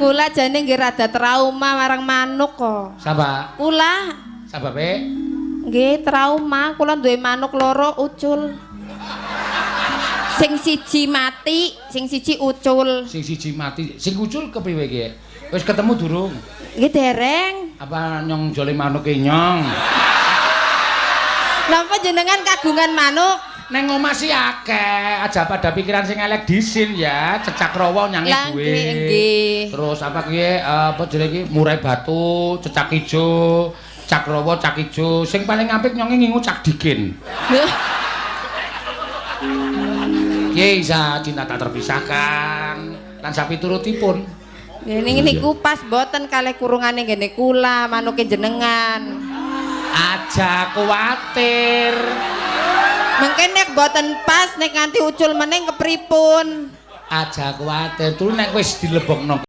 Kula jane nggih rada trauma marang manuk kok. Sapa? Kula Sababe? nggih trauma, kula duwe manuk loro ucul. Sing siji mati, sing siji ucul. Sing siji mati, sing ucul kepriwe ki? Wis ketemu durung? Nggih dereng. Apa nyong jole manuke nyong? Napa jenengan kagungan manuk? Neng omah sih akeh, aja pada pikiran sing elek disin ya, cecak rawa nyange Lah duwe. nggih nggih. Terus apa ki apa jenenge ki murai batu, cecak ijo, cak rawa, cak ijo. Sing paling apik nyonge ngingu cak dikin. Piye isa cinta tak terpisahkan lan sapiturutipun. Nggih niku pas boten kalih kurungane ngene kula manuke jenengan. Aja kuwatir. Mengke nek boten pas nek nganti ucul meneng kepripun? Aja kuwatir, terus nek wis dilebokno